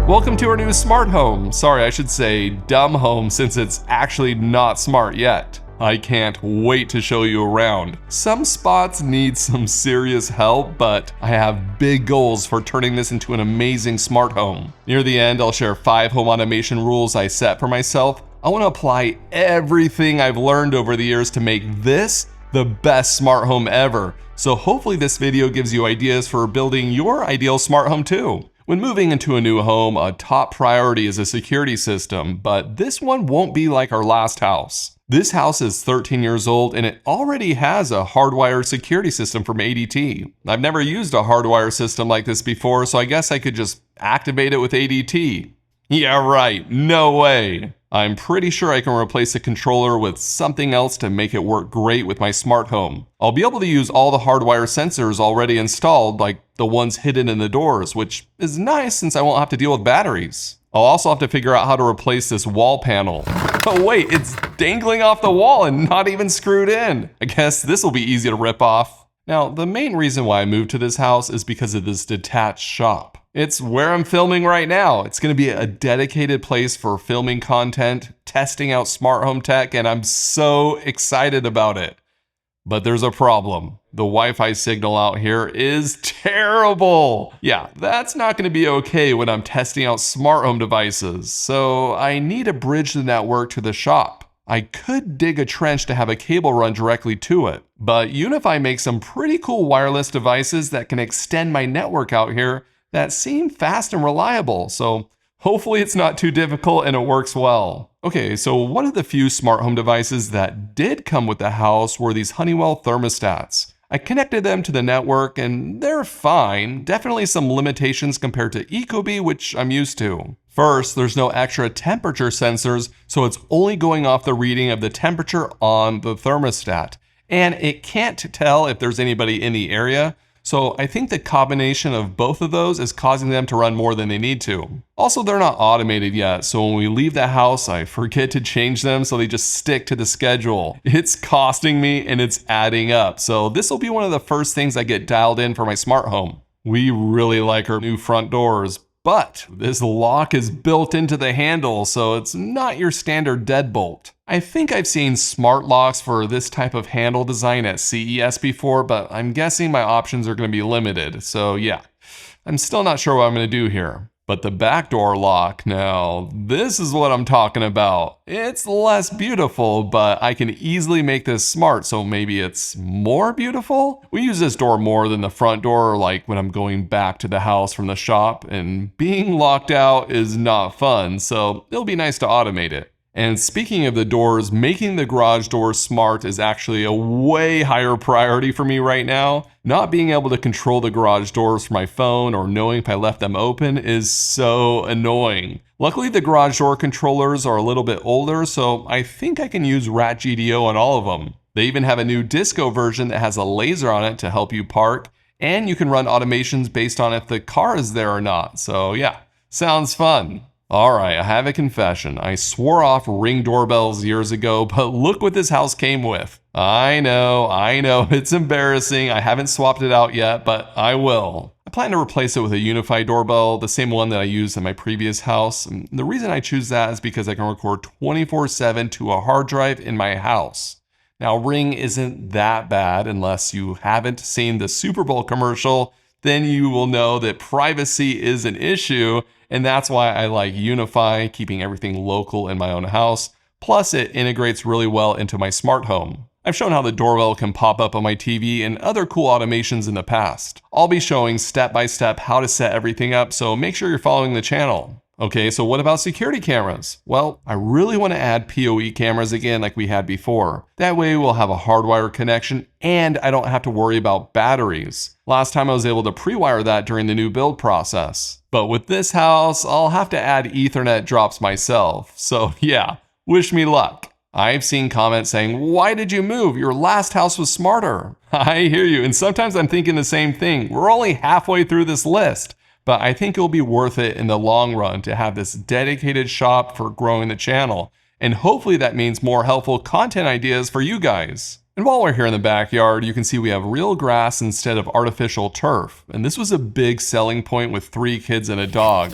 Welcome to our new smart home. Sorry, I should say dumb home since it's actually not smart yet. I can't wait to show you around. Some spots need some serious help, but I have big goals for turning this into an amazing smart home. Near the end, I'll share 5 home automation rules I set for myself. I want to apply everything I've learned over the years to make this the best smart home ever. So hopefully this video gives you ideas for building your ideal smart home too. When moving into a new home, a top priority is a security system, but this one won't be like our last house. This house is 13 years old and it already has a hardwired security system from ADT. I've never used a hardwire system like this before, so I guess I could just activate it with ADT. Yeah, right, no way. I'm pretty sure I can replace the controller with something else to make it work great with my smart home. I'll be able to use all the hardwire sensors already installed, like the ones hidden in the doors, which is nice since I won't have to deal with batteries. I'll also have to figure out how to replace this wall panel. Oh wait, it's dangling off the wall and not even screwed in. I guess this will be easy to rip off. Now, the main reason why I moved to this house is because of this detached shop. It's where I'm filming right now. It's going to be a dedicated place for filming content, testing out smart home tech, and I'm so excited about it. But there's a problem. The Wi-Fi signal out here is terrible. Yeah, that's not going to be okay when I'm testing out smart home devices. So I need to bridge the network to the shop. I could dig a trench to have a cable run directly to it, but UniFi makes some pretty cool wireless devices that can extend my network out here that seem fast and reliable, so hopefully it's not too difficult and it works well. Okay, so one of the few smart home devices that did come with the house were these Honeywell thermostats. I connected them to the network and they're fine, definitely some limitations compared to Ecobee, which I'm used to. First, there's no extra temperature sensors, so it's only going off the reading of the temperature on the thermostat. And it can't tell if there's anybody in the area, so I think the combination of both of those is causing them to run more than they need to. Also, they're not automated yet, so when we leave the house, I forget to change them so they just stick to the schedule. It's costing me and it's adding up, so this will be one of the first things I get dialed in for my smart home. We really like our new front doors, but this lock is built into the handle, so it's not your standard deadbolt. I think I've seen smart locks for this type of handle design at CES before, but I'm guessing my options are going to be limited, so yeah. I'm still not sure what I'm going to do here. But the back door lock, now, this is what I'm talking about. It's less beautiful, but I can easily make this smart, so maybe it's more beautiful? We use this door more than the front door, like when I'm going back to the house from the shop, and being locked out is not fun, so it'll be nice to automate it. And speaking of the doors, making the garage doors smart is actually a way higher priority for me right now. Not being able to control the garage doors from my phone or knowing if I left them open is so annoying. Luckily, the garage door controllers are a little bit older, so I think I can use Rat GDO on all of them. They even have a new disco version that has a laser on it to help you park, and you can run automations based on if the car is there or not. So yeah, sounds fun. Alright, I have a confession. I swore off Ring doorbells years ago, but look what this house came with. I know, it's embarrassing. I haven't swapped it out yet, but I will. I plan to replace it with a UniFi doorbell, the same one that I used in my previous house. And the reason I choose that is because I can record 24/7 to a hard drive in my house. Now, Ring isn't that bad unless you haven't seen the Super Bowl commercial, then you will know that privacy is an issue. And that's why I like UniFi, keeping everything local in my own house. Plus, it integrates really well into my smart home. I've shown how the doorbell can pop up on my TV and other cool automations in the past. I'll be showing step by step how to set everything up, so make sure you're following the channel. Okay, so what about security cameras? Well, I really want to add PoE cameras again like we had before. That way we'll have a hardwired connection and I don't have to worry about batteries. Last time I was able to pre-wire that during the new build process. But with this house, I'll have to add Ethernet drops myself. So yeah, wish me luck. I've seen comments saying, why did you move? Your last house was smarter. I hear you, and sometimes I'm thinking the same thing. We're only halfway through this list. But I think it'll be worth it in the long run to have this dedicated shop for growing the channel. And hopefully that means more helpful content ideas for you guys. And while we're here in the backyard, you can see we have real grass instead of artificial turf. And this was a big selling point with 3 kids and a dog.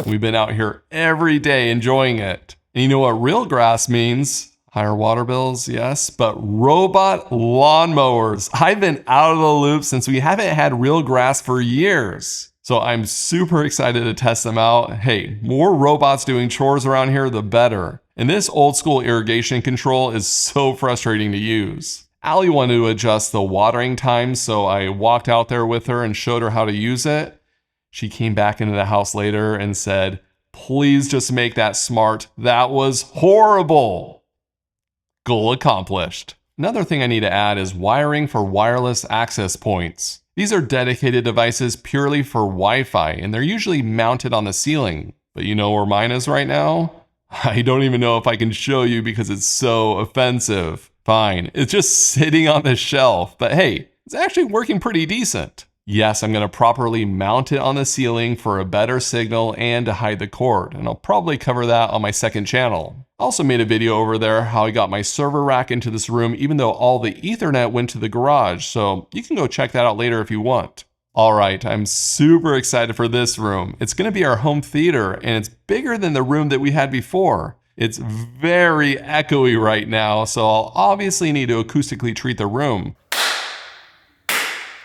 We've been out here every day enjoying it. And you know what real grass means? Higher water bills, yes, but robot lawnmowers. I've been out of the loop since we haven't had real grass for years. So I'm super excited to test them out. Hey, more robots doing chores around here, the better. And this old school irrigation control is so frustrating to use. Allie wanted to adjust the watering times, so I walked out there with her and showed her how to use it. She came back into the house later and said, "Please just make that smart. That was horrible." Goal accomplished. Another thing I need to add is wiring for wireless access points. These are dedicated devices purely for Wi-Fi, and they're usually mounted on the ceiling. But you know where mine is right now? I don't even know if I can show you because it's so offensive. Fine, it's just sitting on the shelf, but hey, it's actually working pretty decent. Yes, I'm going to properly mount it on the ceiling for a better signal and to hide the cord, and I'll probably cover that on my second channel. I also made a video over there how I got my server rack into this room even though all the Ethernet went to the garage, so you can go check that out later if you want. Alright, I'm super excited for this room. It's going to be our home theater, and it's bigger than the room that we had before. It's very echoey right now, so I'll obviously need to acoustically treat the room.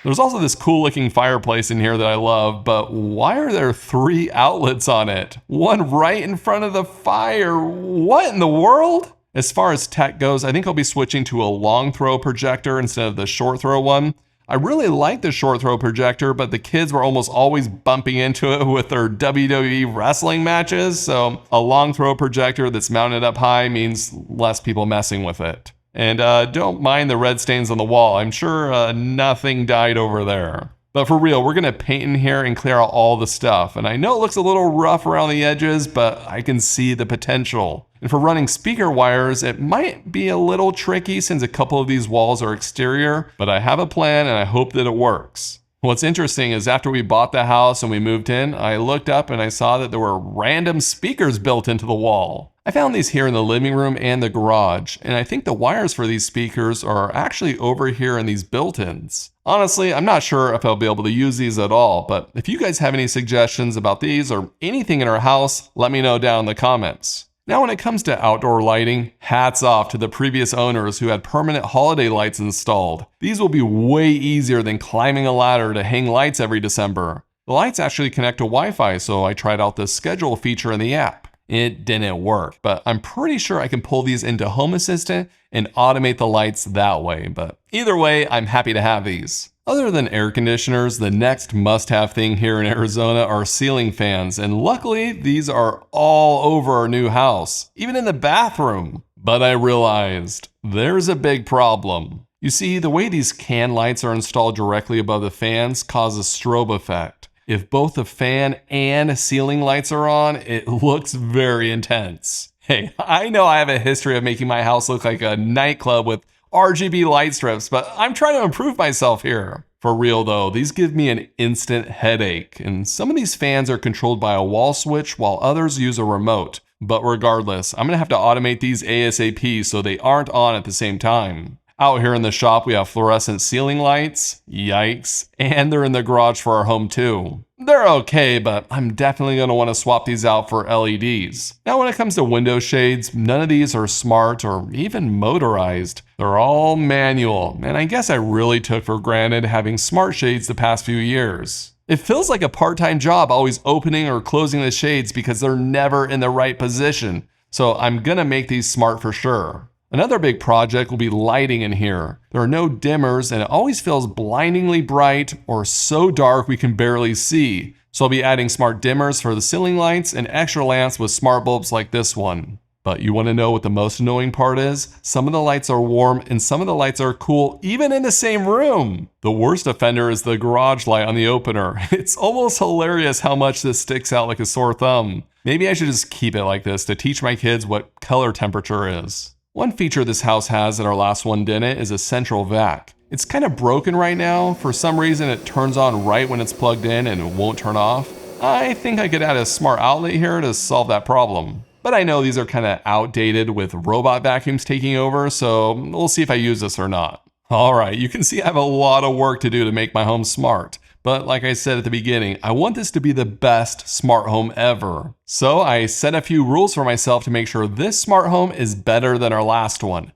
There's also this cool looking fireplace in here that I love, but why are there 3 outlets on it? One right in front of the fire. What in the world? As far as tech goes, I think I'll be switching to a long throw projector instead of the short throw one. I really like the short throw projector, but the kids were almost always bumping into it with their WWE wrestling matches, so a long throw projector that's mounted up high means less people messing with it. And don't mind the red stains on the wall. I'm sure nothing died over there. But for real, we're gonna paint in here and clear out all the stuff. And I know it looks a little rough around the edges, but I can see the potential. And for running speaker wires, it might be a little tricky since a couple of these walls are exterior, but I have a plan and I hope that it works. What's interesting is after we bought the house and we moved in, I looked up and I saw that there were random speakers built into the wall. I found these here in the living room and the garage, and I think the wires for these speakers are actually over here in these built-ins. Honestly, I'm not sure if I'll be able to use these at all, but if you guys have any suggestions about these or anything in our house, let me know down in the comments. Now when it comes to outdoor lighting, hats off to the previous owners who had permanent holiday lights installed. These will be way easier than climbing a ladder to hang lights every December. The lights actually connect to Wi-Fi, so I tried out the schedule feature in the app. It didn't work, but I'm pretty sure I can pull these into Home Assistant and automate the lights that way. But either way, I'm happy to have these. Other than air conditioners, the next must-have thing here in Arizona are ceiling fans, and luckily these are all over our new house, even in the bathroom. But I realized there's a big problem. You see, the way these can lights are installed directly above the fans causes strobe effect. If both the fan and ceiling lights are on, it looks very intense. Hey, I know I have a history of making my house look like a nightclub with RGB light strips, but I'm trying to improve myself here. For real though, these give me an instant headache, and some of these fans are controlled by a wall switch while others use a remote. But regardless, I'm gonna have to automate these ASAP so they aren't on at the same time. Out here in the shop, we have fluorescent ceiling lights, yikes, and they're in the garage for our home too. They're okay, but I'm definitely going to want to swap these out for LEDs. Now when it comes to window shades, none of these are smart or even motorized. They're all manual, and I guess I really took for granted having smart shades the past few years. It feels like a part-time job always opening or closing the shades because they're never in the right position, so I'm going to make these smart for sure. Another big project will be lighting in here. There are no dimmers and it always feels blindingly bright or so dark we can barely see. So I'll be adding smart dimmers for the ceiling lights and extra lamps with smart bulbs like this one. But you want to know what the most annoying part is? Some of the lights are warm and some of the lights are cool even in the same room. The worst offender is the garage light on the opener. It's almost hilarious how much this sticks out like a sore thumb. Maybe I should just keep it like this to teach my kids what color temperature is. One feature this house has that our last one didn't is a central vac. It's kind of broken right now. For some reason it turns on right when it's plugged in and it won't turn off. I think I could add a smart outlet here to solve that problem. But I know these are kind of outdated with robot vacuums taking over, so we'll see if I use this or not. Alright, you can see I have a lot of work to do to make my home smart. But like I said at the beginning, I want this to be the best smart home ever. So I set a few rules for myself to make sure this smart home is better than our last one.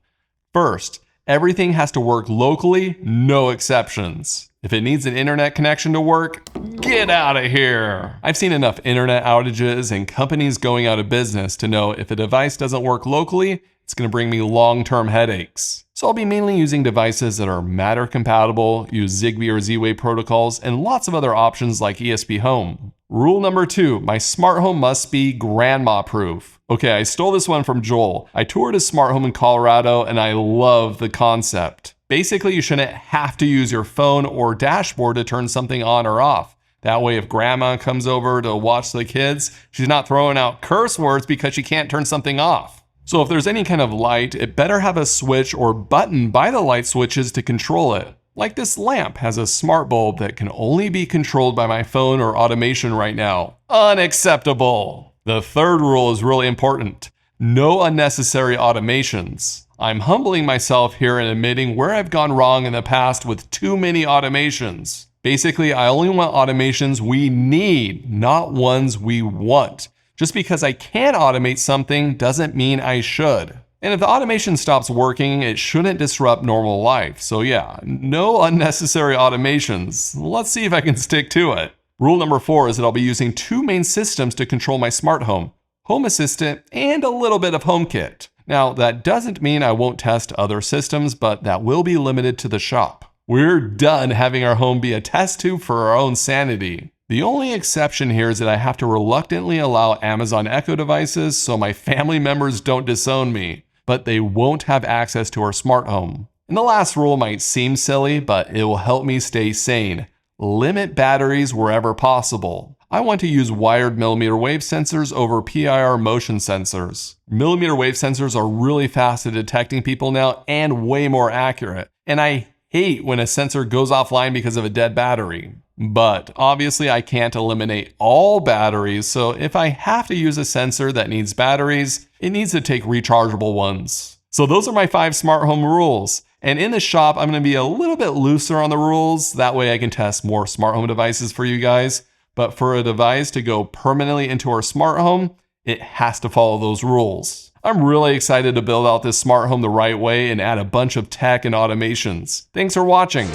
First, everything has to work locally, no exceptions. If it needs an internet connection to work, get out of here. I've seen enough internet outages and companies going out of business to know if a device doesn't work locally, it's going to bring me long-term headaches. So I'll be mainly using devices that are Matter compatible, use Zigbee or Z-Wave protocols, and lots of other options like ESP Home. Rule number 2, my smart home must be grandma proof. Okay, I stole this one from Joel. I toured a smart home in Colorado and I love the concept. Basically, you shouldn't have to use your phone or dashboard to turn something on or off. That way, if grandma comes over to watch the kids, she's not throwing out curse words because she can't turn something off. So if there's any kind of light, it better have a switch or button by the light switches to control it. Like this lamp has a smart bulb that can only be controlled by my phone or automation right now. Unacceptable! The third rule is really important. No unnecessary automations. I'm humbling myself here and admitting where I've gone wrong in the past with too many automations. Basically, I only want automations we need, not ones we want. Just because I can automate something doesn't mean I should. And if the automation stops working, it shouldn't disrupt normal life. So yeah, no unnecessary automations. Let's see if I can stick to it. Rule number 4 is that I'll be using 2 main systems to control my smart home: Home Assistant and a little bit of HomeKit. Now, that doesn't mean I won't test other systems, but that will be limited to the shop. We're done having our home be a test tube for our own sanity. The only exception here is that I have to reluctantly allow Amazon Echo devices so my family members don't disown me, but they won't have access to our smart home. And the last rule might seem silly, but it will help me stay sane. Limit batteries wherever possible. I want to use wired millimeter wave sensors over PIR motion sensors. Millimeter wave sensors are really fast at detecting people now and way more accurate. And I hate when a sensor goes offline because of a dead battery. But obviously I can't eliminate all batteries, so if I have to use a sensor that needs batteries, it needs to take rechargeable ones. So those are my 5 smart home rules. And in the shop, I'm going to be a little bit looser on the rules. That way I can test more smart home devices for you guys. But for a device to go permanently into our smart home, it has to follow those rules. I'm really excited to build out this smart home the right way and add a bunch of tech and automations. Thanks for watching.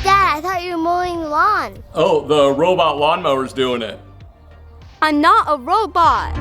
Dad, I thought you were mowing the lawn. Oh, the robot lawnmower's doing it. I'm not a robot.